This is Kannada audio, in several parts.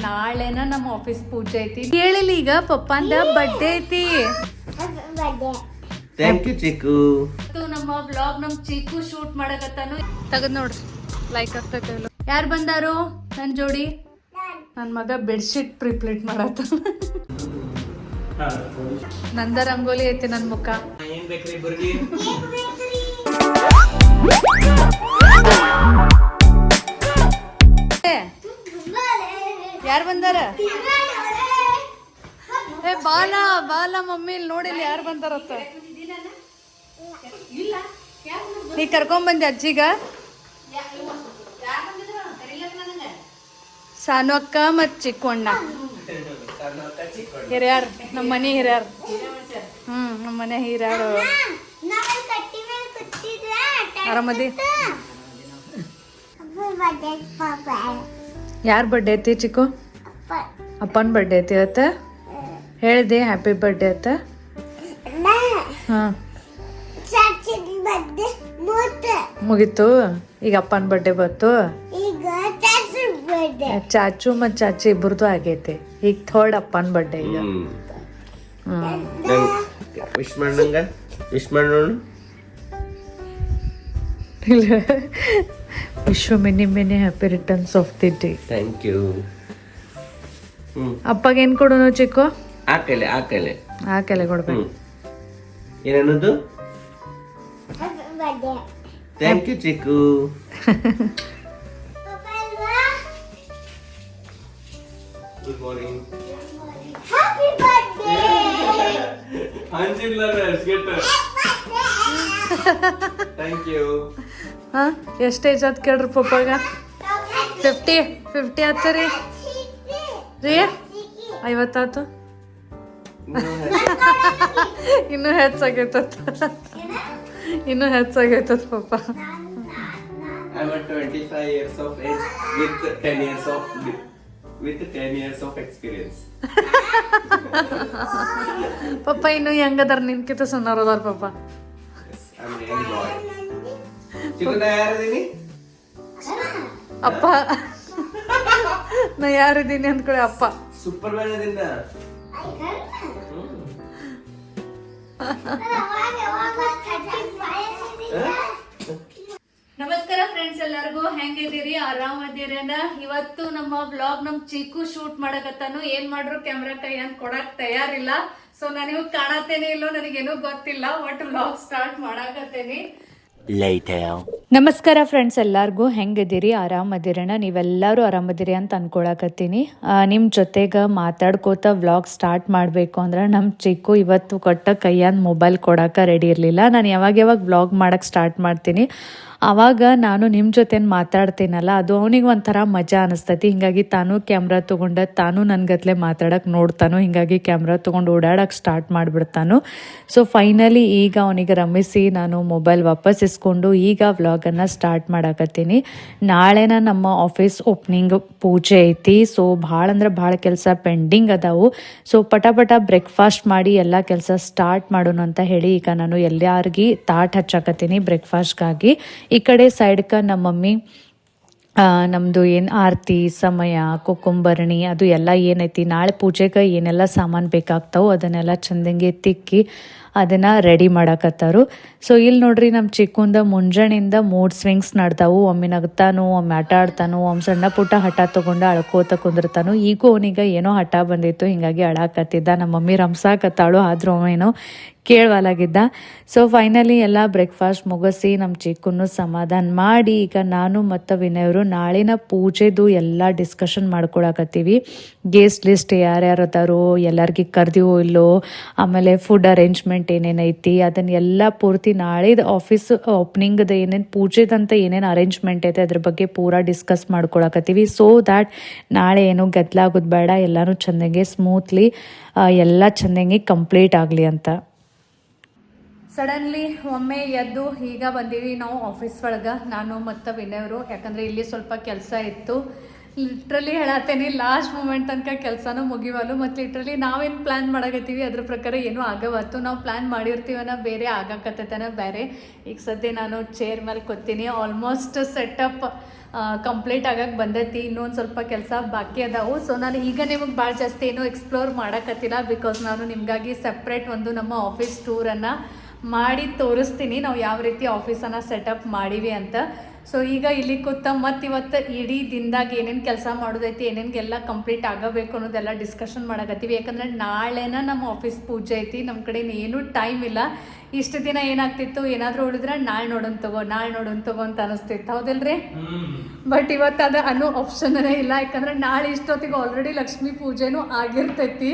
ನಾಳೆನ ನಮ್ಮ ಆಫೀಸ್ ಪೂಜೆ ಐತಿ. ಹೇಳಿಲ್ಲ ಈಗ ಪಪ್ಪಂದ ಬರ್ಡೇ ಐತಿ. ಥ್ಯಾಂಕ್ ಯು ಚಿಕ್ಕು. ನಮ್ಮ ವ್ಲಾಗ್ ನಮ್ ಚಿಕ್ಕು ಶೂಟ್ ಮಾಡಕತ್ತಾನು. ತಗದ್ ನೋಡ್ರಿ ಲೈಕ್ ಆಗ್ತೈತೆ. ಯಾರು ಬಂದಾರು ನನ್ ಜೋಡಿ? ನನ್ ಮಗ ಬೆಡ್ಶೀಟ್ ಪ್ರಿಪ್ಲೇಟ್ ಮಾಡತ್ತ. ನಂದ ರಂಗೋಲಿ ಐತಿ ನನ್ ಮುಖ. ಏನ್ ಬೇಕ್ರಿ ಬರ್ಗಿ? ಯಾರು ಬಂದಾರ? ಏ ಬಾಲ ಬಾಲ ಮಮ್ಮಿ ಇಲ್ಲಿ ನೋಡಿಲ್ಲ ಯಾರು ಬಂದಾರತ್ತ. ನೀ ಕರ್ಕೊಂಡ್ ಬಂದೆ ಅಜ್ಜಿಗ? ಸಾನು ಅಕ್ಕ ಮತ್ ಚಿಕ್ಕು ಅಣ್ಣ ಹಿರಿಯಾರ್, ನಮ್ಮ ಮನೆ ಹಿರಿಯಾರ್. ನಮ್ಮ ಮನೆ ಹಿರಿಯಾರು. ಆರಾಮದಿ? ಯಾರ ಬರ್ಡೇ ಐತಿ ಚಿಕ್ಕು? ಅಪ್ಪನ ಬರ್ಡೇ ಐತಿ ಇವತ್ತ. ಹೇಳಿದೆ ಹ್ಯಾಪಿ ಬರ್ಡೇ ಅಂತ. ಹಾಂ ಮುಗೀತು. ಈಗ ಅಪ್ಪನ ಬರ್ಡೇ ಬಂತು. ಚಾಚು ಮತ್ತು ಚಾಚಿ ಇಬ್ಬರದು ಆಗೈತಿ. ಈಗ ಥರ್ಡ್ ಅಪ್ಪನ ಬರ್ಡೇ ಈಗ. ವಿಶ್ ಮಾಡಂಗ ವಿಶ್ ಮಾಡೋಣ. Wish you many many happy returns of the day. Thank you. ಅಪ್ಪಗೇನು ಕೊಡೋನು ಚಿಕ್ಕು? ಆ ಕೈಲೆ ಕೊಡ್ಬೇಕು. ಏನನ್ನೋದು? Thank you Chikku. Good morning. Happy birthday. Thank you. ಹಾಂ ಎಷ್ಟು ಏಜ್ ಆತ್ ಕೇಳ್ರಿ ಪಪ್ಪಾಗ? 50 ಆಯ್ತು ರೀ. 50 ಆಯ್ತು. ಇನ್ನೂ ಹೆಚ್ಚಾಗೈತದ ಪಪ್ಪ. I'm at 25 years of age with 10 years of experience. ಪಪ್ಪ ಇನ್ನು ಹೆಂಗದಾರ ನಿನ್ಕಿತ ಸಣ್ಣವ್ರ ಅದಾರ ಪಪ್ಪ. Yes, I'm a young boy. ಚಿಕ್ಕನ ಯಾರಿದೀನಿ? ಅಪ್ಪ ನಾ ಯಾರಿದ್ದೀನಿ ಅಂದ್ಕೊಳ್ಳಿ ಅಪ್ಪ. ಸೂಪರ್ ಮ್ಯಾನ್ ಅದೀನಿ. ನಮಸ್ಕಾರ ಫ್ರೆಂಡ್ಸ್, ಎಲ್ಲರಿಗೂ ಹೆಂಗಿದ್ದೀರಿ? ಆರಾಮದಿರೇನ? ಇವತ್ತು ನಮ್ಮ ವ್ಲಾಗ್ ನಮ್ ಚಿಕ್ಕು ಶೂಟ್ ಮಾಡಕತ್ತಾನು. ಏನ್ ಮಾಡ್ರು ಕ್ಯಾಮ್ರಾ ಕೈ ಅಂತ ಕೊಡಕ್ ತಯಾರಿಲ್ಲ. ಸೊ ನಾನು ಕಾಣತ್ತೇನೆ ಇಲ್ಲೋ ನನಗೇನು ಗೊತ್ತಿಲ್ಲ. ಒಟ್ಟು ವ್ಲಾಗ್ ಸ್ಟಾರ್ಟ್ ಮಾಡಾಕತ್ತೇನಿ. ನಮಸ್ಕಾರ ಫ್ರೆಂಡ್ಸ್, ಎಲ್ಲರಿಗೂ ಹೆಂಗಿದ್ದೀರಿ? ಆರಾಮದಿರೇನ? ನೀವೆಲ್ಲರೂ ಆರಾಮದಿರಿ ಅಂತ ಅನ್ಕೊಳಕತ್ತೀನಿ. ನಿಮ್ಮ ಜೊತೆಗೆ ಮಾತಾಡ್ಕೋತ ವ್ಲಾಗ್ ಸ್ಟಾರ್ಟ್ ಮಾಡಬೇಕು ಅಂದ್ರೆ ನಮ್ಮ ಚಿಕ್ಕು ಇವತ್ತು ಕೊಟ್ಟ ಕೈಯಂದು ಮೊಬೈಲ್ ಕೊಡೋಕೆ ರೆಡಿ ಇರಲಿಲ್ಲ. ನಾನು ಯಾವಾಗ ವ್ಲಾಗ್ ಮಾಡೋಕ್ಕೆ ಸ್ಟಾರ್ಟ್ ಮಾಡ್ತೀನಿ ಆವಾಗ ನಾನು ನಿಮ್ಮ ಜೊತೆ ಮಾತಾಡ್ತೀನಲ್ಲ, ಅದು ಅವನಿಗೆ ಒಂಥರ ಮಜಾ ಅನಿಸ್ತೈತಿ. ಹಿಂಗಾಗಿ ತಾನು ಕ್ಯಾಮ್ರಾ ತೊಗೊಂಡ ತಾನು ನನ್ನ ಮಾತಾಡೋಕೆ ನೋಡ್ತಾನು. ಹಿಂಗಾಗಿ ಕ್ಯಾಮ್ರಾ ತೊಗೊಂಡು ಓಡಾಡೋಕೆ ಸ್ಟಾರ್ಟ್ ಮಾಡಿಬಿಡ್ತಾನು. ಸೊ ಫೈನಲಿ ಈಗ ಅವನಿಗೆ ರಮಿಸಿ ನಾನು ಮೊಬೈಲ್ ವಾಪಸ್ ಇಸ್ಕೊಂಡು ಈಗ ವ್ಲಾಗನ್ನು ಸ್ಟಾರ್ಟ್ ಮಾಡಾಕತ್ತೀನಿ. ನಾಳೆನ ನಮ್ಮ ಆಫೀಸ್ ಓಪನಿಂಗ್ ಪೂಜೆ ಐತಿ. ಸೊ ಭಾಳ ಅಂದ್ರೆ ಭಾಳ ಕೆಲಸ ಪೆಂಡಿಂಗ್ ಅದಾವು. ಸೊ ಪಟ ಬ್ರೇಕ್ಫಾಸ್ಟ್ ಮಾಡಿ ಎಲ್ಲ ಕೆಲಸ ಸ್ಟಾರ್ಟ್ ಮಾಡೋಣ ಅಂತ ಹೇಳಿ ಈಗ ನಾನು ಎಲ್ಲಾರ್ಗಿ ತಾಟ್ ಹಚ್ಚಾಕತ್ತೀನಿ ಬ್ರೇಕ್ಫಾಸ್ಟ್ಗಾಗಿ. ಈ ಕಡೆ ಸೈಡ್ಗೆ ನಮ್ಮ ಮಮ್ಮಿ ನಮ್ಮದು ಏನು ಆರತಿ ಸಮಯ ಕೊಕ್ಕಂಬರಣಿ ಅದು ಎಲ್ಲ ಏನೈತಿ ನಾಳೆ ಪೂಜೆಗೆ ಏನೆಲ್ಲ ಸಾಮಾನು ಬೇಕಾಗ್ತಾವೆ ಅದನ್ನೆಲ್ಲ ಚಂದಂಗೆ ತಿಕ್ಕಿ ಅದನ್ನು ರೆಡಿ ಮಾಡಾಕತ್ತಾರು. ಸೊ ಇಲ್ಲಿ ನೋಡ್ರಿ ನಮ್ಮ ಚಿಕ್ಕುಂದ ಮುಂಜಾನೆಯಿಂದ ಮೂಡ್ ಸ್ವಿಂಗ್ಸ್ ನಡ್ತಾವು. ಒಮ್ಮೆ ನಗ್ತಾನು, ಒಮ್ಮೆ ಆಟ ಆಡ್ತಾನು, ಒಮ್ಮೆ ಸಣ್ಣ ಪುಟ್ಟ ಹಠ ತೊಗೊಂಡು ಅಳ್ಕೋತ ಕುಂದಿರ್ತಾನು. ಈಗೂ ಅವನಿಗೆ ಏನೋ ಹಠ ಬಂದಿತ್ತು, ಹಿಂಗಾಗಿ ಅಳಾಕತ್ತಿದ್ದ. ನಮ್ಮ ಮಮ್ಮಿ ರಂಸಾಕತ್ತಾಳು, ಆದರೂ ಅವೇನೋ ಕೇಳವಲಾಗಿದ್ದ. ಸೊ ಫೈನಲಿ ಎಲ್ಲ ಬ್ರೇಕ್ಫಾಸ್ಟ್ ಮುಗಿಸಿ ನಮ್ಮ ಚಿಕ್ಕನ್ನು ಸಮಾಧಾನ ಮಾಡಿ ಈಗ ನಾನು ಮತ್ತು ವಿನಯವರು ನಾಳಿನ ಪೂಜೆದು ಎಲ್ಲ ಡಿಸ್ಕಷನ್ ಮಾಡ್ಕೊಳಕತ್ತೀವಿ. ಗೆಸ್ಟ್ ಲಿಸ್ಟ್ ಯಾರ್ಯಾರು ಅದಾರೋ, ಎಲ್ಲರಿಗೆ ಕರೆದಿವೋ ಇಲ್ಲೋ, ಆಮೇಲೆ ಫುಡ್ ಅರೇಂಜ್ಮೆಂಟ್ ಏನೇನೈತಿ ಅದನ್ನೆಲ್ಲ ಪೂರ್ತಿ ನಾಳೆದು ಆಫೀಸ್ ಓಪನಿಂಗ್ದು ಏನೇನು ಪೂಜೆದಂತ ಏನೇನು ಅರೇಂಜ್ಮೆಂಟ್ ಐತೆ ಅದ್ರ ಬಗ್ಗೆ ಪೂರಾ ಡಿಸ್ಕಸ್ ಮಾಡ್ಕೊಳಕತ್ತೀವಿ. ಸೊ ದ್ಯಾಟ್ ನಾಳೆ ಏನೂ ಗದ್ದಲಾಗೋದು ಬೇಡ, ಎಲ್ಲನೂ ಚೆಂದಂಗೆ ಸ್ಮೂತ್ಲಿ ಎಲ್ಲ ಚೆಂದಂಗೆ ಕಂಪ್ಲೀಟ್ ಆಗಲಿ ಅಂತ. ಸಡನ್ಲಿ ಒಮ್ಮೆ ಎದ್ದು ಈಗ ಬಂದೀವಿ ನಾವು ಆಫೀಸ್ ಒಳಗೆ, ನಾನು ಮತ್ತು ವಿನಯವರು. ಯಾಕಂದರೆ ಇಲ್ಲಿ ಸ್ವಲ್ಪ ಕೆಲಸ ಇತ್ತು. ಲಿಟ್ರಲಿ ಹೇಳತ್ತೇನೆ ಲಾಸ್ಟ್ ಮೂಮೆಂಟ್ ತನಕ ಕೆಲಸನೂ ಮುಗಿವಲ್ಲು ಮತ್ತು ಲಿಟ್ರಲಿ ನಾವೇನು ಪ್ಲ್ಯಾನ್ ಮಾಡಕತ್ತೀವಿ ಅದ್ರ ಪ್ರಕಾರ ಏನೂ ಆಗವತ್ತು ನಾವು ಪ್ಲ್ಯಾನ್ ಮಾಡಿರ್ತೀವನ ಬೇರೆ ಆಗಕತ್ತನ ಬೇರೆ. ಈಗ ಸದ್ಯ ನಾನು ಚೇರ್ ಮೇಲೆ ಕೂತೀನಿ. ಆಲ್ಮೋಸ್ಟ್ ಸೆಟಪ್ ಕಂಪ್ಲೀಟ್ ಆಗಕ್ಕೆ ಬಂದೈತಿ. ಇನ್ನೊಂದು ಸ್ವಲ್ಪ ಕೆಲಸ ಬಾಕಿ ಅದಾವು. ಸೊ ನಾನು ಈಗ ನಿಮಗೆ ಭಾಳ ಜಾಸ್ತಿ ಏನೂ ಎಕ್ಸ್ಪ್ಲೋರ್ ಮಾಡೋಕತ್ತಿಲ್ಲ, ಬಿಕಾಸ್ ನಾನು ನಿಮಗಾಗಿ ಸಪ್ರೇಟ್ ಒಂದು ನಮ್ಮ ಆಫೀಸ್ ಟೂರನ್ನು ಮಾಡಿ ತೋರಿಸ್ತೀನಿ ನಾವು ಯಾವ ರೀತಿ ಆಫೀಸನ್ನು ಸೆಟಪ್ ಮಾಡೀವಿ ಅಂತ. ಸೊ ಈಗ ಇಲ್ಲಿ ಕೂತ ಮತ್ತು ಇವತ್ತು ಇಡೀ ದಿನದಾಗ ಏನೇನು ಕೆಲಸ ಮಾಡೋದೈತಿ, ಏನೇನೆಲ್ಲ ಕಂಪ್ಲೀಟ್ ಆಗಬೇಕು ಅನ್ನೋದೆಲ್ಲ ಡಿಸ್ಕಷನ್ ಮಾಡಕತ್ತೀವಿ. ಯಾಕಂದರೆ ನಾಳೆನ ನಮ್ಮ ಆಫೀಸ್ ಪೂಜೆ ಐತಿ. ನಮ್ಮ ಕಡೆ ಏನೂ ಟೈಮ್ ಇಲ್ಲ. ಇಷ್ಟು ದಿನ ಏನಾಗ್ತಿತ್ತು, ಏನಾದರೂ ಉಳಿದ್ರೆ ನಾಳೆ ನೋಡೋಣ ತಗೋ ಅಂತ ಅನಿಸ್ತಿತ್ತು, ಹೌದಿಲ್ರಿ? ಬಟ್ ಇವತ್ತು ಅದು ಅನ್ನೋ ಆಪ್ಷನ್ನೇ ಇಲ್ಲ. ಯಾಕಂದ್ರೆ ನಾಳೆ ಇಷ್ಟೊತ್ತಿಗೆ ಆಲ್ರೆಡಿ ಲಕ್ಷ್ಮೀ ಪೂಜೆನೂ ಆಗಿರ್ತೈತಿ.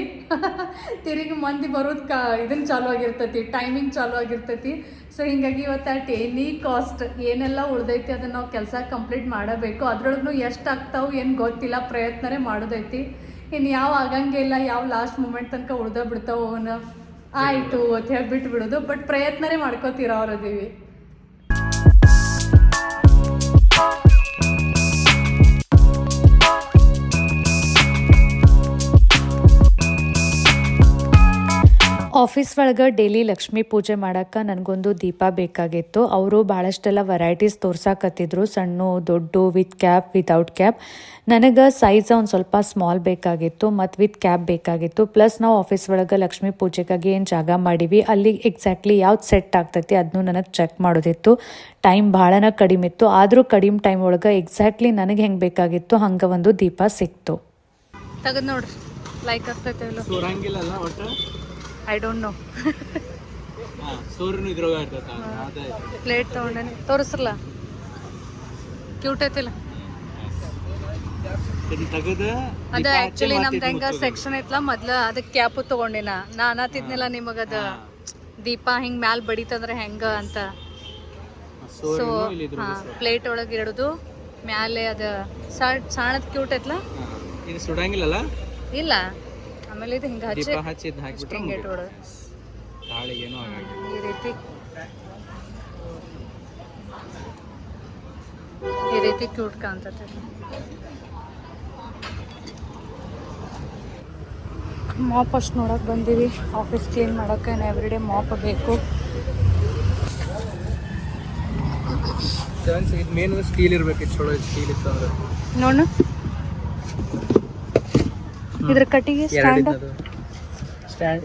ತಿರುಗಿ ಮಂದಿ ಬರೋದು ಇದನ್ನು ಚಾಲು ಆಗಿರ್ತೈತಿ, ಟೈಮಿಂಗ್ ಚಾಲು ಆಗಿರ್ತೈತಿ. ಸೊ ಹೀಗಾಗಿ ಇವತ್ತು ಅಟ್ ಎನಿ ಕಾಸ್ಟ್ ಏನೆಲ್ಲ ಉಳ್ದೈತಿ ಅದನ್ನು ನಾವು ಕೆಲಸ ಕಂಪ್ಲೀಟ್ ಮಾಡಬೇಕು. ಅದ್ರೊಳಗೂ ಎಷ್ಟು ಆಗ್ತಾವೆ ಏನು ಗೊತ್ತಿಲ್ಲ, ಪ್ರಯತ್ನನೇ ಮಾಡೋದೈತಿ. ಇನ್ನು ಯಾವ ಆಗಂಗಿಲ್ಲ, ಯಾವ ಲಾಸ್ಟ್ ಮೂಮೆಂಟ್ ತನಕ ಉಳ್ದ ಬಿಡ್ತಾವೆ ಅವನ್ನ ಆಯಿತು ಅಂತ ಹೇಳಿ ಬಿಟ್ಟು ಬಿಡೋದು. ಬಟ್ ಪ್ರಯತ್ನನೇ ಮಾಡ್ಕೋತಿರೋರದೀವಿ. ಆಫೀಸ್ ಒಳಗೆ ಡೈಲಿ ಲಕ್ಷ್ಮೀ ಪೂಜೆ ಮಾಡೋಕ್ಕೆ ನನಗೊಂದು ದೀಪ ಬೇಕಾಗಿತ್ತು. ಅವರು ಭಾಳಷ್ಟೆಲ್ಲ ವೆರೈಟೀಸ್ ತೋರ್ಸಾಕತ್ತಿದ್ರು, ಸಣ್ಣ ದೊಡ್ಡ, ವಿತ್ ಕ್ಯಾಪ್, ವಿತೌಟ್ ಕ್ಯಾಪ್. ನನಗೆ ಸೈಜ್ ಒಂದು ಸ್ವಲ್ಪ ಸ್ಮಾಲ್ ಬೇಕಾಗಿತ್ತು ಮತ್ತು ವಿತ್ ಕ್ಯಾಪ್ ಬೇಕಾಗಿತ್ತು. ಪ್ಲಸ್ ನಾವು ಆಫೀಸ್ ಒಳಗೆ ಲಕ್ಷ್ಮೀ ಪೂಜೆಗಾಗಿ ಏನು ಜಾಗ ಮಾಡೀವಿ ಅಲ್ಲಿ ಎಕ್ಸಾಕ್ಟ್ಲಿ ಯಾವ್ದು ಸೆಟ್ ಆಗ್ತೈತಿ ಅದನ್ನು ನನಗೆ ಚೆಕ್ ಮಾಡೋದಿತ್ತು. ಟೈಮ್ ಭಾಳನ ಕಡಿಮೆ ಇತ್ತು, ಆದರೂ ಕಡಿಮೆ ಟೈಮ್ ಒಳಗೆ ಎಕ್ಸಾಕ್ಟ್ಲಿ ನನಗೆ ಹೆಂಗೆ ಬೇಕಾಗಿತ್ತು ಹಂಗೆ ಒಂದು ದೀಪ ಸಿಕ್ತು. ತೆಗೆದು ನೋಡ್ರಿ, ಲೈಕ್ ಆಗ್ತೈತೆ ಐ ಡೋಂಟ್ ನೋ. ಪ್ಲೇಟ್ ತೊಗೊಂಡೇನೆ, ತೋರಿಸ್ರಲ್ಲ, ಕ್ಯೂಟ್ ಐತಿಲ್ಲ ಅದು. ಆ್ಯಕ್ಚುಲಿ ನಮ್ದು ಹೆಂಗೆ ಸೆಕ್ಷನ್ ಐತಲ್ಲ ಮೊದ್ಲು, ಅದಕ್ಕೆ ಕ್ಯಾಪು ತೊಗೊಂಡಿನ. ನಾನು ಅನ್ನತ್ತಿದ್ನಿಲ್ಲ ನಿಮಗದು ದೀಪ ಹಿಂಗೆ ಮ್ಯಾಲೆ ಬಡಿತಂದ್ರೆ ಹೆಂಗೆ ಅಂತ. ಸೊ ಹಾಂ, ಪ್ಲೇಟ್ ಒಳಗೆ ಇಡೋದು ಮ್ಯಾಲೆ ಅದು ಸಣ್ಣದ ಕ್ಯೂಟ್ ಐತಲ್ಲ. ಇದು ಸುಡಂಗಿಲ್ಲ ಇಲ್ಲ, ಆಮೇಲೆ ಇದು ಹಿಂಗೆ ಹಚ್ಚಿ ಹಿಂಗೆ ಇಟ್ಬಿಡೋದು ಈ ರೀತಿ ಕ್ಯೂಟ್ ಕಾಣ್ತೈತೆ. ಮಾಪ್ ಅಷ್ಟು ನೋಡಕ್ಕೆ ಬಂದೀವಿ. ಆಫೀಸ್ ಕ್ಲೀನ್ ಮಾಡೋಕ್ಕೆ ಎವ್ರಿ ಡೇ ಮಾಪ್ ಬೇಕು. ಮೇನ್ ಸ್ಟೀಲ್ ಇರ್ಬೇಕು, ಚಲೋ ಸ್ಟೀಲ್ ಇತ್ತು ಅಂದ್ರೆ ನೋಡು. ಇದ್ರ ಕಟ್ಟಿಗೆ ಸ್ಟ್ಯಾಂಡ್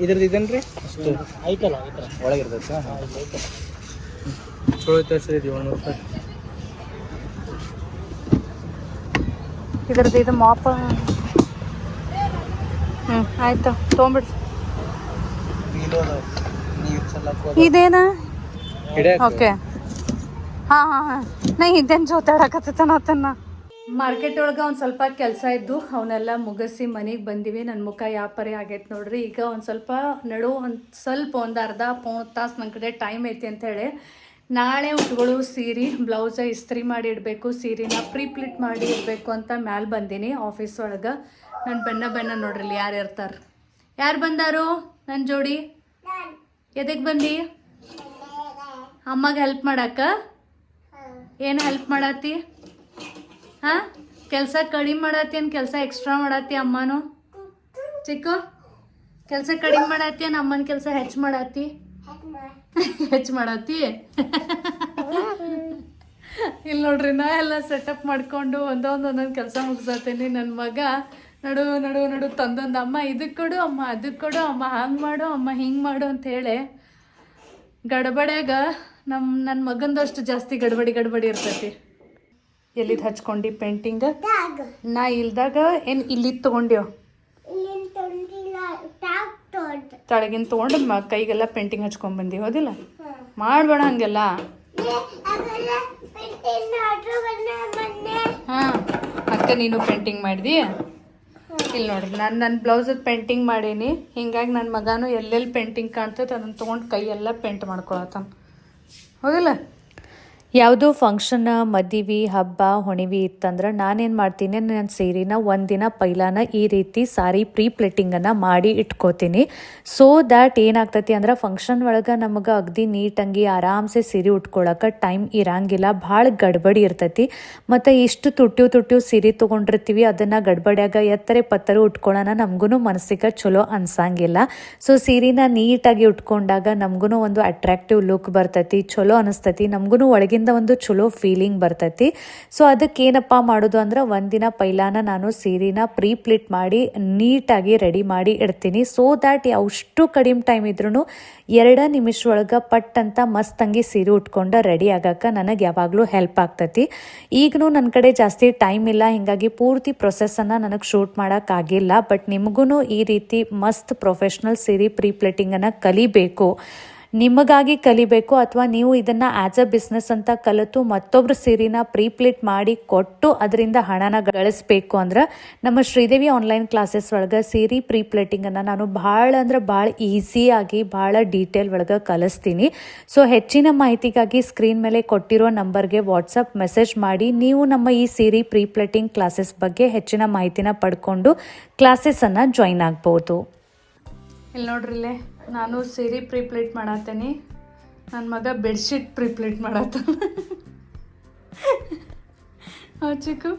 ಇದ್ರದ್ದು ಇದೇನ್ರಿ ಐತಲ್ಲ ಒಳಗಿರ್ತೈತೆ ಚಲೋ ತರಿಸಿದ್ವಿ 100 ರೂಪಾಯಿ. ಇದ್ರದ್ದು ಇದು ಮಾಪ. ಆಯ್ತು ತೊಗೊಂಬಿಡ್ರಿ. ಇದೇನಾ? ಓಕೆ, ಹಾಂ ಹಾಂ ಹಾಂ. ನಾ ಇದೇನು ಜೋತಾಡಕತ್ತನ. ಮಾರ್ಕೆಟ್ ಒಳಗೆ ಒಂದು ಸ್ವಲ್ಪ ಕೆಲಸ ಇದ್ದು ಅವನ್ನೆಲ್ಲ ಮುಗಿಸಿ ಮನೆಗೆ ಬಂದಿವಿ. ನನ್ನ ಮುಖ ಯಾವ ಪರಿ ಆಗೈತೆ ನೋಡ್ರಿ. ಈಗ ಒಂದು ಸ್ವಲ್ಪ ಒಂದು ಅರ್ಧ ಪೌನ್ ತಾಸು ನನ್ನ ಕಡೆ ಟೈಮ್ ಐತಿ ಅಂಥೇಳಿ ನಾಳೆ ಉಟ್ಗಳು ಸೀರೆ ಬ್ಲೌಸ ಇಸ್ತ್ರಿ ಮಾಡಿ ಇಡಬೇಕು, ಸೀರೆನ ಪ್ಲೀಟ್ ಮಾಡಿ ಇಡಬೇಕು ಅಂತ ಮ್ಯಾಲೆ ಬಂದೀನಿ ಆಫೀಸ್ ಒಳಗೆ. ನನ್ನ ಬೆನ್ನ ನೋಡ್ರಿ ಯಾರು ಇರ್ತಾರೆ. ಯಾರು ಬಂದಾರು ನನ್ನ ಜೋಡಿ? ಎದಕ್ಕೆ ಬಂದು? ಅಮ್ಮಗೆ ಹೆಲ್ಪ್ ಮಾಡಕ್ಕ? ಏನು ಹೆಲ್ಪ್ ಮಾಡತ್ತಿ? ಹಾಂ, ಕೆಲಸ ಕಡಿಮೆ ಮಾಡತ್ತಿ ಏನು ಕೆಲಸ ಎಕ್ಸ್ಟ್ರಾ ಮಾಡತ್ತಿ? ಅಮ್ಮನು ಚಿಕ್ಕು ಕೆಲಸ ಕಡಿಮೆ ಮಾಡತ್ತಿ ಏನು ಅಮ್ಮನ ಕೆಲಸ ಹೆಚ್ಚು ಮಾಡತ್ತಿ? ಹೆಚ್ಚು ಮಾಡತ್ತಿ. ಇಲ್ಲಿ ನೋಡ್ರಿ, ನಾ ಎಲ್ಲ ಸೆಟಪ್ ಮಾಡಿಕೊಂಡು ಒಂದೊಂದು ಕೆಲಸ ಮುಗಿಸತ್ತೀನಿ. ನನ್ನ ಮಗ ನಡು ನಡು ನಡು ತಂದೊಂದು, ಅಮ್ಮ ಇದಕ್ಕೆ ಕೊಡು, ಅಮ್ಮ ಅದಕ್ಕೆ ಕೊಡು, ಅಮ್ಮ ಹಂಗೆ ಮಾಡು, ಅಮ್ಮ ಹಿಂಗೆ ಮಾಡು ಅಂಥೇಳಿ ಗಡ್ಬಡ್ಯಾಗ ನನ್ನ ಮಗಂದಷ್ಟು ಜಾಸ್ತಿ ಗಡ್ಬಡಿ ಇರ್ತೈತಿ. ಎಲ್ಲಿದ್ದು ಹಚ್ಕೊಂಡು ಪೇಂಟಿಂಗ್? ನಾ ಇಲ್ದಾಗ ಏನು ಇಲ್ಲಿದ್ದು ತೊಗೊಂಡ್ಯೋ? ತಳಗಿನ ತೊಗೊಂಡು ಕೈಗೆಲ್ಲ ಪೇಂಟಿಂಗ್ ಹಚ್ಕೊಂಡು ಬಂದಿ, ಹೌದಿಲ್ಲ? ಮಾಡಬೇಡ ಹಂಗೆಲ್ಲ. ಹಾಂ, ಅಕ್ಕ ನೀನು ಪೇಂಟಿಂಗ್ ಮಾಡಿದಿ? ಇಲ್ಲಿ ನೋಡ್ರಿ, ನನ್ನ ಬ್ಲೌಸದ ಪೇಂಟಿಂಗ್ ಮಾಡೀನಿ. ಹಿಂಗಾಗಿ ನನ್ನ ಮಗನೂ ಎಲ್ಲೆಲ್ಲಿ ಪೇಂಟಿಂಗ್ ಕಾಣ್ತೈತೆ ಅದನ್ನು ತೊಗೊಂಡು ಕೈಯೆಲ್ಲ ಪೇಂಟ್ ಮಾಡ್ಕೊಳತ್ತಾನ, ಹೌದಿಲ್ಲ? ಯಾವುದೋ ಫಂಕ್ಷನ್ ಮದುವೆ ಹಬ್ಬ ಹುಣಿವಿ ಇತ್ತಂದ್ರೆ ನಾನೇನು ಮಾಡ್ತೀನಿ, ನನ್ನ ಸೀರೆನ ಒಂದಿನ ಪೈಲಾನ ಈ ರೀತಿ ಸಾರಿ ಪ್ರೀ ಪ್ಲೇಟಿಂಗನ್ನು ಮಾಡಿ ಇಟ್ಕೋತೀನಿ. ಸೊ ದ್ಯಾಟ್ ಏನಾಗ್ತೈತಿ ಅಂದ್ರೆ ಫಂಕ್ಷನ್ ಒಳಗೆ ನಮಗೆ ಅಗದಿ ನೀಟಂಗಿ ಆರಾಮ್ಸೆ ಸೀರೆ ಉಟ್ಕೊಳಕ್ಕೆ ಟೈಮ್ ಇರಂಗಿಲ್ಲ, ಭಾಳ ಗಡ್ಬಡಿ ಇರ್ತೈತಿ. ಮತ್ತು ಇಷ್ಟು ತುಟ್ಟಿವ್ ಸೀರೆ ತೊಗೊಂಡಿರ್ತೀವಿ, ಅದನ್ನು ಗಡ್ಬಡ್ಯಾಗ ಎತ್ತರೆ ಪತ್ತರು ಉಟ್ಕೊಳ್ಳೋಣ ನಮಗೂ ಮನಸ್ಸಿಗೆ ಚಲೋ ಅನ್ಸಂಗಿಲ್ಲ. ಸೊ ಸೀರೆನ ನೀಟಾಗಿ ಉಟ್ಕೊಂಡಾಗ ನಮಗೂ ಒಂದು ಅಟ್ರಾಕ್ಟಿವ್ ಲುಕ್ ಬರ್ತೈತಿ, ಚಲೋ ಅನಿಸ್ತೈತಿ, ನಮಗೂ ಒಳಗಿಂದ ಒಂದು ಚಲೋ ಫೀಲಿಂಗ್ ಬರ್ತೈತಿ. ಸೊ ಅದಕ್ಕೇನಪ್ಪ ಮಾಡೋದು ಅಂದ್ರೆ ಒಂದಿನ ಪೈಲಾನ ನಾನು ಸೀರೆನ ಪ್ರೀ ಪ್ಲಿಟ್ ಮಾಡಿ ನೀಟಾಗಿ ರೆಡಿ ಮಾಡಿ ಇಡ್ತೀನಿ. ಸೊ ದ್ಯಾಟ್ ಎಷ್ಟು ಕಡಿಮೆ ಟೈಮ್ ಇದ್ರೂ 2 ನಿಮಿಷ ಒಳಗೆ ಪಟ್ ಅಂತ ಮಸ್ತಂಗಿ ಸೀರೆ ಉಟ್ಕೊಂಡು ರೆಡಿ ಆಗಕ್ಕೆ ನನಗೆ ಯಾವಾಗಲೂ ಹೆಲ್ಪ್ ಆಗ್ತೈತಿ. ಈಗಲೂ ನನ್ನ ಕಡೆ ಜಾಸ್ತಿ ಟೈಮ್ ಇಲ್ಲ, ಹೀಗಾಗಿ ಪೂರ್ತಿ ಪ್ರೊಸೆಸನ್ನು ನನಗೆ ಶೂಟ್ ಮಾಡೋಕ್ಕಾಗಿಲ್ಲ. ಬಟ್ ನಿಮಗೂ ಈ ರೀತಿ ಮಸ್ತ್ ಪ್ರೊಫೆಷ್ನಲ್ ಸೀರೆ ಪ್ರೀ ಪ್ಲೇಟಿಂಗನ್ನು ಕಲಿಬೇಕು, ನಿಮಗಾಗಿ ಕಲಿಬೇಕು, ಅಥವಾ ನೀವು ಇದನ್ನು ಆ್ಯಸ್ ಅ ಬಿಸ್ನೆಸ್ ಅಂತ ಕಲಿತು ಮತ್ತೊಬ್ಬರು ಸೀರೆನ ಪ್ರೀಪ್ಲೇಟ್ ಮಾಡಿ ಕೊಟ್ಟು ಅದರಿಂದ ಹಣನ ಗಳಿಸ್ಬೇಕು ಅಂದ್ರೆ ನಮ್ಮ ಶ್ರೀದೇವಿ ಆನ್ಲೈನ್ ಕ್ಲಾಸಸ್ ಒಳಗೆ ಸೀರೆ ಪ್ರೀಪ್ಲೇಟಿಂಗನ್ನು ನಾನು ಭಾಳ ಅಂದ್ರೆ ಭಾಳ ಈಸಿಯಾಗಿ ಭಾಳ ಡೀಟೇಲ್ ಒಳಗೆ ಕಲಿಸ್ತೀನಿ. ಸೊ ಹೆಚ್ಚಿನ ಮಾಹಿತಿಗಾಗಿ ಸ್ಕ್ರೀನ್ ಮೇಲೆ ಕೊಟ್ಟಿರೋ ನಂಬರ್ಗೆ ವಾಟ್ಸಪ್ ಮೆಸೇಜ್ ಮಾಡಿ ನೀವು ನಮ್ಮ ಈ ಸೀರೆ ಪ್ರೀಪ್ಲೇಟಿಂಗ್ ಕ್ಲಾಸಸ್ ಬಗ್ಗೆ ಹೆಚ್ಚಿನ ಮಾಹಿತಿನ ಪಡ್ಕೊಂಡು ಕ್ಲಾಸಸನ್ನು ಜಾಯಿನ್ ಆಗ್ಬೋದು. ಇಲ್ಲಿ ನೋಡ್ರಿಲ್ಲೇ ನಾನು ಸೀರೆ ಪ್ರೀಪ್ಲೇಟ್ ಮಾಡತ್ತೇನೆ, ನನ್ನ ಮಗ ಬೆಡ್ಶೀಟ್ ಪ್ರೀಪ್ಲೇಟ್ ಮಾಡತ್ತ. ಚಿಕ್ಕು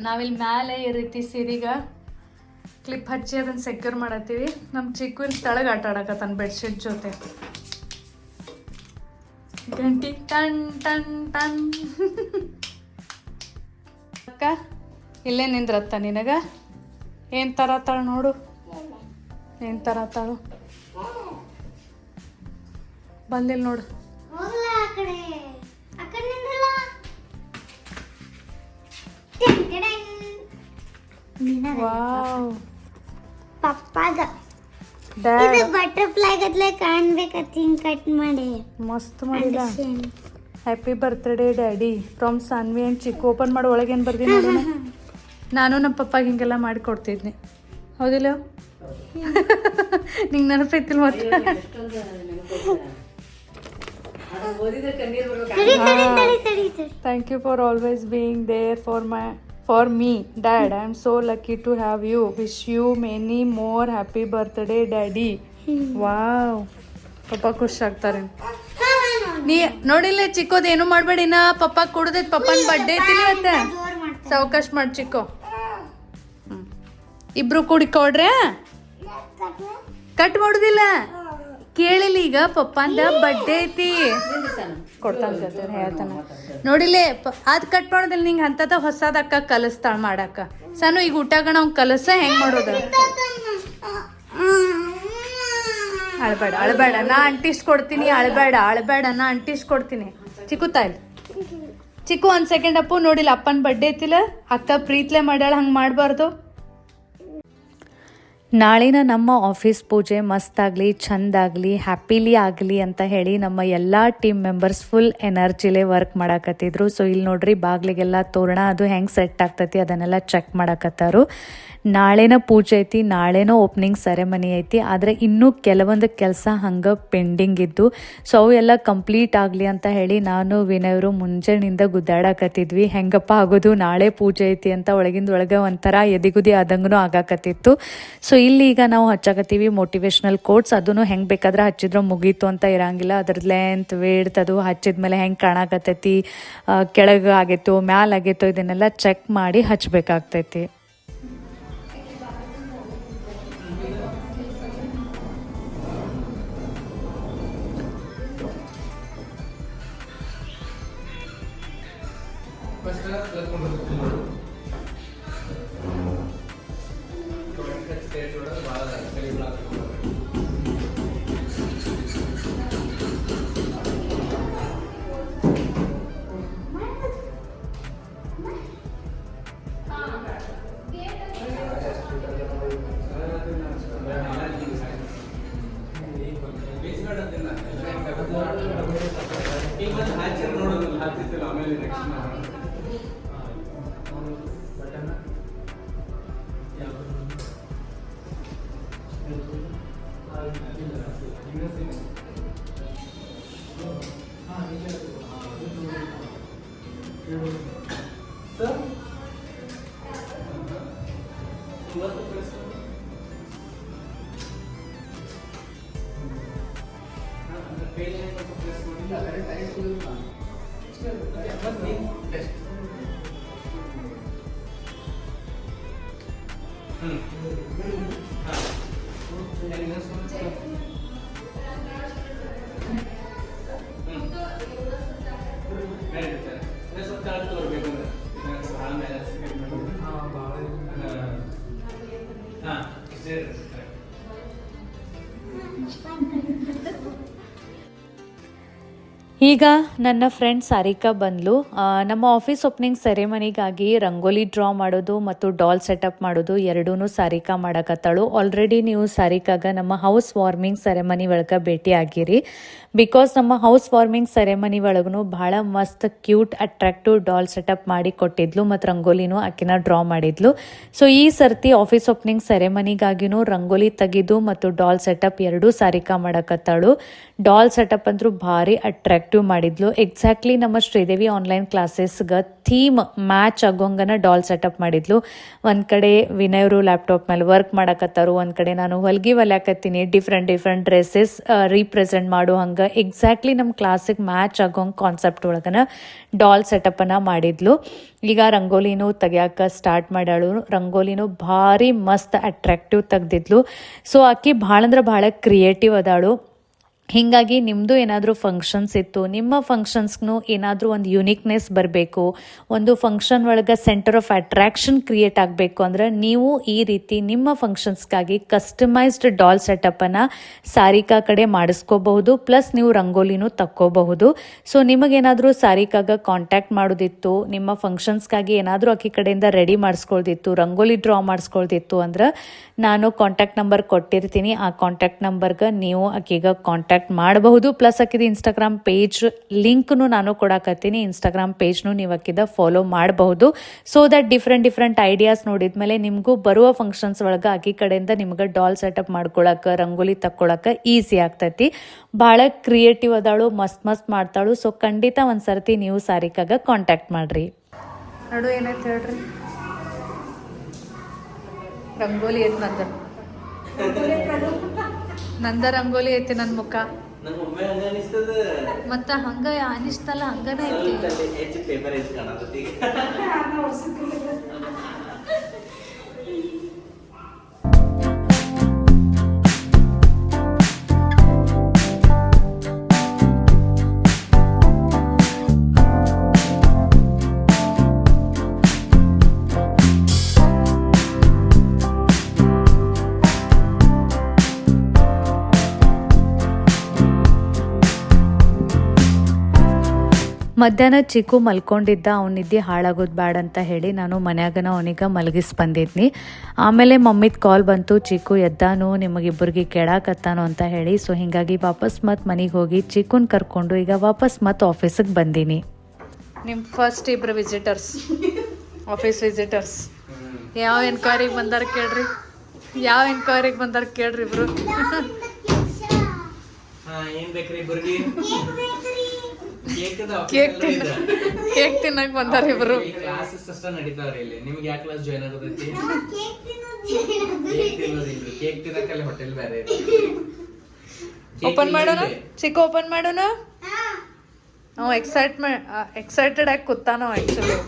ನಾವಿಲ್ಲಿ ಮ್ಯಾಲೆ ಈ ರೀತಿ ಸೀರೆಗೆ ಕ್ಲಿಪ್ ಹಚ್ಚಿ ಅದನ್ನು ಸೆಕ್ಯೂರ್ ಮಾಡತ್ತೀವಿ. ನಮ್ಮ ಚಿಕ್ಕು ಇಲ್ಲಿ ತಳಗೆ ಆಟ ಆಡಕತ್ತಾನ ಬೆಡ್ಶೀಟ್ ಜೊತೆ. ಗಂಟಿ ಟನ್ ಟನ್ ಟನ್. ಅಕ್ಕ ಇಲ್ಲೇ ನಿಂದ್ರತ್ತ ನಿನಗ ಏನು ತರತ್ತಾಳ ನೋಡು, ಏನು ತರತ್ತಾಳು ಬಂದಿಲ್ಲ ನೋಡು. ವಾವ್ ಪಪ್ಪಾಗ ಬಟರ್ಫ್ಲೈ ಗತ್ಲೆ ಕಾಣ್ಬೇಕತ್ ಹಿಂಗ್ ಕಟ್ ಮಾಡಿ ಮಸ್ತ್ ಮಾಡಿಲ್ಲ. Happy birthday daddy from Sanvi and Chikku. Open ಮಾಡಿ ಒಳಗೇನು ಬರ್ತೀನಿ ನೋಡೋಣ. ನಾನು ನಮ್ಮ ಪಪ್ಪಾಗ ಹಿಂಗೆಲ್ಲ ಮಾಡಿ ಕೊಡ್ತಿದ್ನಿ, ಹೌದಿಲ್ಲ? ನಿಂಗೆ ನೆನಪೈತಿಲ್ಲ ಮತ್ತೆ? Thank you for always being there for me dad. I am so lucky to have you. Wish you many more happy birthday daddy. Wow, ಪಪ್ಪ ಖುಷಿ ಆಗ್ತಾರೆ. ನೀ ನೋಡಿಲ್ಲ ಚಿಕ್ಕೋದು ಏನು ಮಾಡಬೇಡಿನ, ಪಪ್ಪ ಕೊಡದೈತೆ, ಪಪ್ಪನ ಬರ್ಡೇ ಐತಿಲ್ಲ ಇವತ್ತು. ಸಾವಕಾಶ ಮಾಡಿ ಚಿಕ್ಕೋ. ಇಬ್ರು ಕೂಡಿ ಕೊಡ್ರೆ ಕಟ್ ಮಾಡೋದಿಲ್ಲ. ಕೇಳಿಲ್ಲ, ಈಗ ಪಪ್ಪಂದ ಬರ್ಡೇ ಐತಿ ಕೊಡ್ತಾನೆ ಹೇಳ್ತಾನೆ. ನೋಡಿಲ್ಲೇ ಅದು ಕಟ್ ಮಾಡೋದಿಲ್ಲ. ನಿಂಗೆ ಅಂತದ ಹೊಸದ ಅಕ್ಕ ಕಲಿಸ್ತಾಳ ಮಾಡಕ್ಕ. ಸಣ್ಣ ಈಗ ಊಟಗಣ ಅವ್ನು ಕಲಸ ಹೆಂಗೆ ಮಾಡೋದು. ಅಳಬೇಡ ನಾ ಅಂಟಿಸ್ ಕೊಡ್ತೀನಿ. ಅಳಬೇಡ ನಾ ಅಂಟಿಸ್ ಕೊಡ್ತೀನಿ. ಚಿಕ್ಕು ತಾಯಿಲ್ ಚಿಕ್ಕು 1 ಸೆಕೆಂಡ್ ಅಪ್ಪು. ನೋಡಿಲ್ಲ ಅಪ್ಪನ ಬರ್ಡೇ ಐತಿಲ್ಲ, ಅಕ್ಕ ಪ್ರೀತ್ಲೆ ಮಾಡ್ಯಾಳ, ಹಂಗೆ ಮಾಡಬಾರ್ದು. ನಾಳಿನ ನಮ್ಮ ಆಫೀಸ್ ಪೂಜೆ ಮಸ್ತಾಗಲಿ, ಚಂದಾಗಲಿ, ಹ್ಯಾಪಿಲಿ ಆಗಲಿ ಅಂತ ಹೇಳಿ ನಮ್ಮ ಎಲ್ಲ ಟೀಮ್ ಮೆಂಬರ್ಸ್ ಫುಲ್ ಎನರ್ಜಿಲೇ ವರ್ಕ್ ಮಾಡಾಕತ್ತಿದ್ರು. ಸೊ ಇಲ್ಲಿ ನೋಡ್ರಿ ಬಾಗಿಲಿಗೆಲ್ಲ ತೋರಣ ಅದು ಹೆಂಗೆ ಸೆಟ್ ಆಗ್ತೈತಿ ಅದನ್ನೆಲ್ಲ ಚೆಕ್ ಮಾಡಾಕತ್ತಾರು. ನಾಳೆನ ಪೂಜೆ ಐತಿ, ನಾಳೆನೋ ಓಪನಿಂಗ್ ಸೆರೆಮನಿ ಐತಿ. ಆದರೆ ಇನ್ನೂ ಕೆಲವೊಂದು ಕೆಲಸ ಹಂಗೆ ಪೆಂಡಿಂಗ್ ಇದ್ದು, ಸೊ ಅವು ಎಲ್ಲ ಕಂಪ್ಲೀಟ್ ಆಗಲಿ ಅಂತ ಹೇಳಿ ನಾನು ವಿನಯವರು ಮುಂಜಾನಿಂದ ಗುದ್ದಾಡಕತ್ತಿದ್ವಿ. ಹೆಂಗಪ್ಪ ಆಗೋದು, ನಾಳೆ ಪೂಜೆ ಐತಿ ಅಂತ ಒಳಗಿಂದ ಒಳಗೆ ಒಂಥರ ಎದಿಗುದಿ ಆದಂಗೂ ಆಗಾಕತ್ತಿತ್ತು. ಸೊ ಇಲ್ಲಿ ಈಗ ನಾವು ಹಚ್ಚಾಕತ್ತೀವಿ ಮೋಟಿವೇಶ್ನಲ್ ಕೋಟ್ಸ್. ಅದನ್ನು ಹೆಂಗೆ ಬೇಕಾದ್ರೆ ಹಚ್ಚಿದ್ರು ಮುಗೀತು ಅಂತ ಇರಂಗಿಲ್ಲ. ಅದ್ರದ್ದು ಲೆಂತ್ ವೇಡ್ತ್ ಅದು ಹಚ್ಚಿದ್ಮೇಲೆ ಹೆಂಗೆ ಕಾಣಾಕತ್ತೈತಿ, ಕೆಳಗೆ ಆಗೈತೋ ಮ್ಯಾಲ ಆಗೈತೋ ಇದನ್ನೆಲ್ಲ ಚೆಕ್ ಮಾಡಿ ಹಚ್ಬೇಕಾಗ್ತೈತಿ. ಈಗ ನನ್ನ ಫ್ರೆಂಡ್ ಸಾರಿಕಾ ಬಂದ್ಲು. ನಮ್ಮ ಆಫೀಸ್ ಓಪನಿಂಗ್ ಸೆರೆಮನಿಗಾಗಿ ರಂಗೋಲಿ ಡ್ರಾ ಮಾಡೋದು ಮತ್ತು ಡಾಲ್ ಸೆಟಪ್ ಮಾಡೋದು ಎರಡೂ ಸಾರಿಕಾ ಮಾಡಕತ್ತಾಳು. ಆಲ್ರೆಡಿ ನೀವು ಸಾರಿಕಾಗ ನಮ್ಮ ಹೌಸ್ ವಾರ್ಮಿಂಗ್ ಸೆರೆಮನಿ ಒಳಗೆ ಭೇಟಿ ಆಗಿರಿ. ಬಿಕಾಸ್ ನಮ್ಮ ಹೌಸ್ ವಾರ್ಮಿಂಗ್ ಸೆರೆಮನಿ ಒಳಗೂ ಭಾಳ ಮಸ್ತ್ ಕ್ಯೂಟ್ ಅಟ್ರಾಕ್ಟಿವ್ ಡಾಲ್ ಸೆಟಪ್ ಮಾಡಿ ಕೊಟ್ಟಿದ್ಲು ಮತ್ತು ರಂಗೋಲಿನೂ ಆಕಿನ ಡ್ರಾ ಮಾಡಿದ್ಲು. ಸೊ ಈ ಸರ್ತಿ ಆಫೀಸ್ ಓಪನಿಂಗ್ ಸೆರೆಮನಿಗಾಗಿನೂ ರಂಗೋಲಿ ತೆಗೆದು ಮತ್ತು ಡಾಲ್ ಸೆಟಪ್ ಎರಡೂ ಸಾರಿಕಾ ಮಾಡಕತ್ತಾಳು. ಡಾಲ್ ಸೆಟಪ್ ಅಂತೂ ಭಾರಿ ಅಟ್ರಾಕ್ಟಿವ್ ಮಾಡಿದ್ಲು. ಎಕ್ಸಾಕ್ಟ್ಲಿ ನಮ್ಮ ಶ್ರೀದೇವಿ ಆನ್ಲೈನ್ ಕ್ಲಾಸಸ್ಗೆ ಥೀಮ್ ಮ್ಯಾಚ್ ಆಗೋಂಗನ ಡಾಲ್ ಸೆಟಪ್ ಮಾಡಿದ್ಲು. ಒಂದು ಕಡೆ ವಿನಯವರು ಲ್ಯಾಪ್ಟಾಪ್ ಮೇಲೆ ವರ್ಕ್ ಮಾಡಕತ್ತಾರು, ಒಂದು ಕಡೆ ನಾನು ಹೊಲ್ಗಿ ಹೊಲ್ಯಾಕತ್ತೀನಿ. ಡಿಫ್ರೆಂಟ್ ಡ್ರೆಸ್ಸಸ್ ರೀಪ್ರೆಸೆಂಟ್ ಮಾಡೋ ಹಂಗೆ ಎಕ್ಸಾಕ್ಟ್ಲಿ ನಮ್ಮ ಕ್ಲಾಸಿಗೆ ಮ್ಯಾಚ್ ಆಗೋಂಗೆ ಕಾನ್ಸೆಪ್ಟ್ ಒಳಗನ ಡಾಲ್ ಸೆಟಪ್ಪನ್ನು ಮಾಡಿದ್ಲು. ಈಗ ರಂಗೋಲಿನೂ ತೆಗಿಯಾಕ ಸ್ಟಾರ್ಟ್ ಮಾಡ್ಯಾಳು. ರಂಗೋಲಿನೂ ಭಾರಿ ಮಸ್ತ್ ಅಟ್ರಾಕ್ಟಿವ್ ತೆಗ್ದಿದ್ಲು. ಸೊ ಆಕಿ ಭಾಳ ಅಂದ್ರೆ ಭಾಳ ಕ್ರಿಯೇಟಿವ್ ಅದಾಳು. ಹೀಗಾಗಿ ನಿಮ್ಮದು ಏನಾದರೂ ಫಂಕ್ಷನ್ಸ್ ಇತ್ತು, ನಿಮ್ಮ ಫಂಕ್ಷನ್ಸ್ಗೂ ಏನಾದರೂ ಒಂದು ಯುನಿಕ್ನೆಸ್ ಬರಬೇಕು, ಒಂದು ಫಂಕ್ಷನ್ ಒಳಗೆ ಸೆಂಟರ್ ಆಫ್ ಅಟ್ರಾಕ್ಷನ್ ಕ್ರಿಯೇಟ್ ಆಗಬೇಕು ಅಂದ್ರೆ ನೀವು ಈ ರೀತಿ ನಿಮ್ಮ ಫಂಕ್ಷನ್ಸ್ಗಾಗಿ ಕಸ್ಟಮೈಸ್ಡ್ ಡಾಲ್ ಸೆಟಪ್ಪನ್ನು ಸಾರಿಕಾ ಕಡೆ ಮಾಡಿಸ್ಕೋಬಹುದು. ಪ್ಲಸ್ ನೀವು ರಂಗೋಲಿನೂ ತಕ್ಕೋಬಹುದು. ಸೊ ನಿಮಗೇನಾದರೂ ಸಾರಿಕಾಗ ಕಾಂಟ್ಯಾಕ್ಟ್ ಮಾಡೋದಿತ್ತು, ನಿಮ್ಮ ಫಂಕ್ಷನ್ಸ್ಗಾಗಿ ಏನಾದರೂ ಆಕಿ ಕಡೆಯಿಂದ ರೆಡಿ ಮಾಡಿಸ್ಕೊಳ್ದಿತ್ತು, ರಂಗೋಲಿ ಡ್ರಾ ಮಾಡಿಸ್ಕೊಳ್ದಿತ್ತು ಅಂದ್ರೆ ನಾನು ಕಾಂಟ್ಯಾಕ್ಟ್ ನಂಬರ್ ಕೊಟ್ಟಿರ್ತೀನಿ. ಆ ಕಾಂಟ್ಯಾಕ್ಟ್ ನಂಬರ್ಗೆ ನೀವು ಆಕಿಗೆ ಕಾಂಟ್ಯಾಕ್ಟ್ ಮಾಡಬಹುದು. ಪ್ಲಸ್ ಆಕಿದ ಇನ್ಸ್ಟಾಗ್ರಾಮ್ ಪೇಜ್ ಲಿಂಕ್ನು ನಾನು ಕೊಡಾಕತ್ತೀನಿ. ಇನ್ಸ್ಟಾಗ್ರಾಮ್ ಪೇಜ್ನು ನೀವು ಆಕಿದ ಫಾಲೋ ಮಾಡಬಹುದು. ಸೊ ದಟ್ ಡಿಫ್ರೆಂಟ್ ಐಡಿಯಾಸ್ ನೋಡಿದ್ಮೇಲೆ ನಿಮಗೂ ಬರುವ ಫಂಕ್ಷನ್ಸ್ ಒಳಗೆ ಆಕಿ ಕಡೆಯಿಂದ ನಿಮ್ಗೆ ಡಾಲ್ ಸೆಟಪ್ ಮಾಡ್ಕೊಳಕ್ಕೆ, ರಂಗೋಲಿ ತಕ್ಕೊಳಕ್ಕೆ ಈಸಿ ಆಗ್ತೈತಿ. ಭಾಳ ಕ್ರಿಯೇಟಿವ್ ಅದಾಳು, ಮಸ್ತ್ ಮಾಡ್ತಾಳು. ಸೊ ಖಂಡಿತ ಒಂದು ಸರ್ತಿ ನೀವು ಸಾರಿಕಾಗ ಕಾಂಟ್ಯಾಕ್ಟ್ ಮಾಡ್ರಿ. ನೋಡು ಏನೈತೆ ಹೇಳ್ರಿ, ರಂಗೋಲಿ ಐತಿ ನಂದ ರಂಗೋಲಿ ಐತಿ ನನ್ನ ಮುಖ ಮತ್ತ ಹಂಗ ಅನಿಸ್ತಲ್ಲ, ಹಂಗನ ಐತಿ. ಮಧ್ಯಾಹ್ನ ಚಿಕ್ಕು ಮಲ್ಕೊಂಡಿದ್ದ. ಅವನಿದ್ದೆ ಹಾಳಾಗೋದು ಬ್ಯಾಡ ಅಂತ ಹೇಳಿ ನಾನು ಮನ್ಯಾಗನ ಅವನಿಗೆ ಮಲಗಿಸಿ ಬಂದಿದ್ನಿ. ಆಮೇಲೆ ಮಮ್ಮಿದ ಕಾಲ್ ಬಂತು, ಚಿಕ್ಕು ಎದ್ದಾನು, ನಿಮಗಿಬ್ಬರಿಗೆ ಕೇಳಾಕತ್ತಾನು ಅಂತ ಹೇಳಿ. ಸೊ ಹೀಗಾಗಿ ವಾಪಸ್ ಮತ್ತೆ ಮನೆಗೆ ಹೋಗಿ ಚಿಕ್ಕುನ್ ಕರ್ಕೊಂಡು ಈಗ ವಾಪಸ್ ಮತ್ತೆ ಆಫೀಸಿಗೆ ಬಂದೀನಿ. ನಿಮ್ಮ ಫಸ್ಟ್ ಇಬ್ಬರು ವಿಸಿಟರ್ಸ್, ಆಫೀಸ್ ವಿಸಿಟರ್ಸ್ ಯಾವ ಎನ್ಕ್ವೈರಿಗೆ ಬಂದಾರ ಕೇಳ್ರಿ, ಇಬ್ರು. ಕೇಕ್ ತಿನ್ನಕ್ ಬಂದಾರ ಇಬ್ರು. ಕ್ಲಾಸಸ್ ಅಷ್ಟ ನಡೀತಾವ್ರಿ ಇಲ್ಲಿ. ನಿಮ್ಗೆ ಯಾವ ಕ್ಲಾಸ್ ಜಾಯ್ನ್ ಆಗೋದೈತಿ? ಕೇಕ್ ತಿನ್ನಕಲ್ಲಿ ಹೋಟೆಲ್ ಬೇರೆ. ಓಪನ್ ಮಾಡೋಣ, ಚಿಕ್ಕ ಓಪನ್ ಮಾಡೋಣ. ಅವ ಎಕ್ಸೈಟೆಡ್ ಆಗಿ ಕೂತಾನೋ ಆಕ್ಚುಲಿ.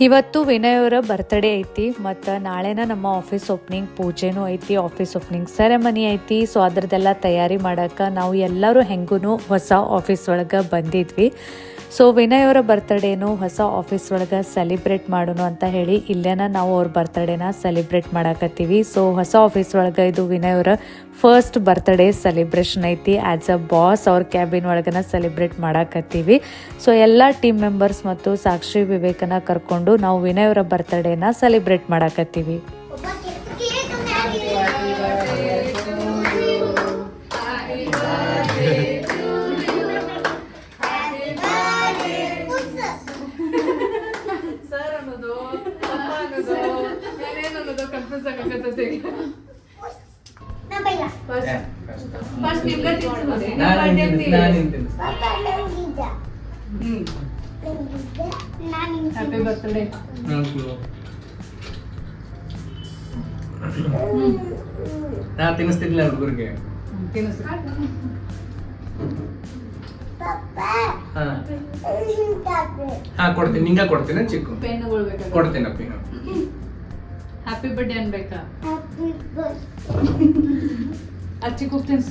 ಇವತ್ತು ವಿನಯ್ ಅವರ ಬರ್ತ್ಡೇ ಐತಿ ಮತ್ತು ನಾಳೆನ ನಮ್ಮ ಆಫೀಸ್ ಓಪನಿಂಗ್ ಪೂಜೆನೂ ಐತಿ, ಆಫೀಸ್ ಓಪನಿಂಗ್ ಸೆರೆಮನಿ ಐತಿ. ಸೊ ಅದ್ರದ್ದೆಲ್ಲ ತಯಾರಿ ಮಾಡೋಕೆ ನಾವು ಎಲ್ಲರೂ ಹೆಂಗೂ ಹೊಸ ಆಫೀಸ್ ಒಳಗೆ ಬಂದಿದ್ವಿ. ಸೊ ವಿನಯ್ ಅವರ ಬರ್ತ್ಡೇನು ಹೊಸ ಆಫೀಸ್ ಒಳಗೆ ಸೆಲಿಬ್ರೇಟ್ ಮಾಡೋಣ ಅಂತ ಹೇಳಿ ಇಲ್ಲೇನ ನಾವು ಅವ್ರ ಬರ್ತ್ಡೇನ ಸೆಲಿಬ್ರೇಟ್ ಮಾಡಾಕತ್ತೀವಿ. ಸೊ ಹೊಸ ಆಫೀಸ್ ಒಳಗೆ ಇದು ವಿನಯ್ ಅವರ ಫಸ್ಟ್ ಬರ್ತ್ಡೇ ಸೆಲಿಬ್ರೇಷನ್ ಐತಿ. ಆ್ಯಸ್ ಅ ಬಾಸ್ ಅವ್ರ ಕ್ಯಾಬಿನ್ ಒಳಗನ ಸೆಲಿಬ್ರೇಟ್ ಮಾಡಾಕತ್ತೀವಿ. ಸೊ ಎಲ್ಲ ಟೀಮ್ ಮೆಂಬರ್ಸ್ ಮತ್ತು ಸಾಕ್ಷಿ ವಿವೇಕನ ಕರ್ಕೊಂಡು ನಾವು ವಿನಯ್ ಅವರ ಬರ್ತ್ಡೇನ ಸೆಲಿಬ್ರೇಟ್ ಮಾಡಾಕತ್ತೀವಿ. Happy birthday. ನಾ ತಿನ್ನಿಸ್ತಿರ್ಲಿಲ್ಲ ಹುಡುಗರಿಗೆ. ಹಾ ಕೊಡ್ತೀನಿ, ನಿಂಗ ಕೊಡ್ತೀನಿ ಚಿಕ್ಕು ಕೊಡ್ತೀನಪ್ಪ. ಹ್ಯಾಪಿ ಬರ್ಡೇ ಅನ್ಬೇಕಾ? ಹ್ಯಾಪಿ ಅಚ್ಚಿ ಕೂಗ್ತೀನಿ.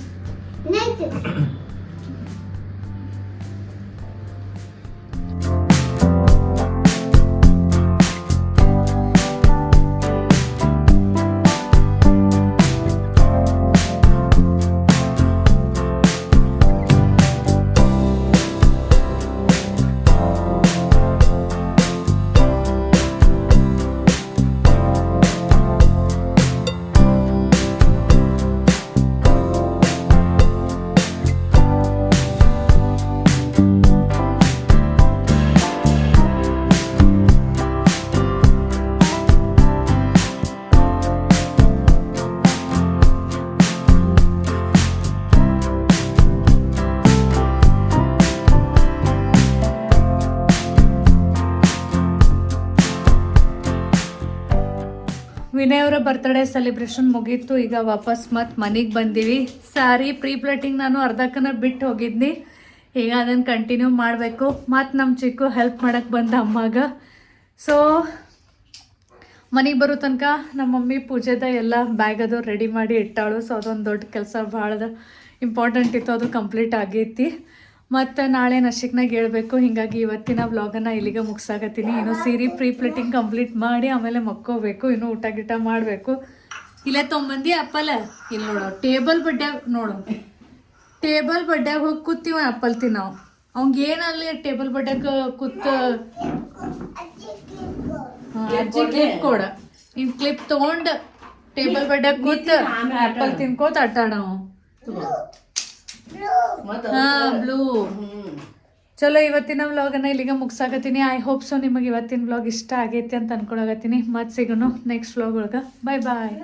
ವಿನಯ್ ಅವರ ಬರ್ತ್ಡೇ ಸೆಲೆಬ್ರೇಷನ್ ಮುಗೀತು. ಈಗ ವಾಪಸ್ ಮತ್ತೆ ಮನೆಗೆ ಬಂದೀವಿ. ಸಾರಿ ಪ್ರೀ ಪ್ಲೇಟಿಂಗ್ ನಾನು ಅರ್ಧಕ್ಕನ ಬಿಟ್ಟು ಹೋಗಿದ್ನಿ, ಈಗ ಅದನ್ನು ಕಂಟಿನ್ಯೂ ಮಾಡಬೇಕು. ಮತ್ತು ನಮ್ಮ ಚಿಕ್ಕು ಹೆಲ್ಪ್ ಮಾಡೋಕ್ಕೆ ಬಂದ ಅಮ್ಮಾಗ. ಸೊ ಮನೆಗೆ ಬರೋ ತನಕ ನಮ್ಮ ಮಮ್ಮಿ ಪೂಜೆದ ಎಲ್ಲ ಬ್ಯಾಗ್ ಅದು ರೆಡಿ ಮಾಡಿ ಇಟ್ಟಾಳು. ಸೊ ಅದೊಂದು ದೊಡ್ಡ ಕೆಲಸ, ಭಾಳ ಇಂಪಾರ್ಟೆಂಟ್ ಇತ್ತು, ಅದು ಕಂಪ್ಲೀಟ್ ಆಗೈತಿ. ಮತ್ತು ನಾಳೆ ನಶಿಕ್ನಾಗ ಹೇಳ್ಬೇಕು. ಹೀಗಾಗಿ ಇವತ್ತಿನ ವ್ಲಾಗನ್ನು ಇಲ್ಲಿಗೆ ಮುಗಿಸಾಕತ್ತೀನಿ. ಇನ್ನು ಸೀರೆ ಪ್ರೀ ಪ್ಲೇಟಿಂಗ್ ಕಂಪ್ಲೀಟ್ ಮಾಡಿ ಆಮೇಲೆ ಮಕ್ಕೋಬೇಕು, ಇನ್ನೂ ಊಟ ಗಿಟ ಮಾಡಬೇಕು. ಇಲ್ಲೇ ತೊಂಬಂದಿ ಅಪ್ಪಲ ಇಲ್ಲಿ ನೋಡೋ ಟೇಬಲ್ ಬಡ್ಡ್ಯಾಗ ನೋಡು, ಟೇಬಲ್ ಬಡ್ಡ್ಯಾಗ ಹೋಗಿ ಕೂತೀವ ಅಪ್ಪಲ್ ತಿನ್ನವು. ಅವಂಗ ಏನಲ್ಲಿ ಟೇಬಲ್ ಬಡ್ಡ್ಯಾಗ ಕೂತ್ ಅಜ್ಜಿ ಕ್ಲಿಪ್ ಕೊಡ, ನೀನ್ ಕ್ಲಿಪ್ ತಗೊಂಡ್ ಟೇಬಲ್ ಬಡ್ಡ್ಯಾಗ ಕೂತ್ ಆಪಲ್ ತಿನ್ಕೋತ ಆಟಾಡವು. ಹಾ ಬ್ಲೂ. ಚಲೋ, ಇವತ್ತಿನ ವ್ಲಾಗನ್ನ ಇಲ್ಲಿಗೆ ಮುಗಿಸಾಕತ್ತೀನಿ. ಐ ಹೋಪ್ ಸೊ ನಿಮಗೆ ಇವತ್ತಿನ ವ್ಲಾಗ್ ಇಷ್ಟ ಆಗೈತಿ ಅಂತ ಅನ್ಕೊಳಕತ್ತೀನಿ. ಮತ್ತೆ ಸಿಗೋಣ ನೆಕ್ಸ್ಟ್ ವ್ಲಾಗ್ ಒಳಗೆ. ಬಾಯ್ ಬಾಯ್.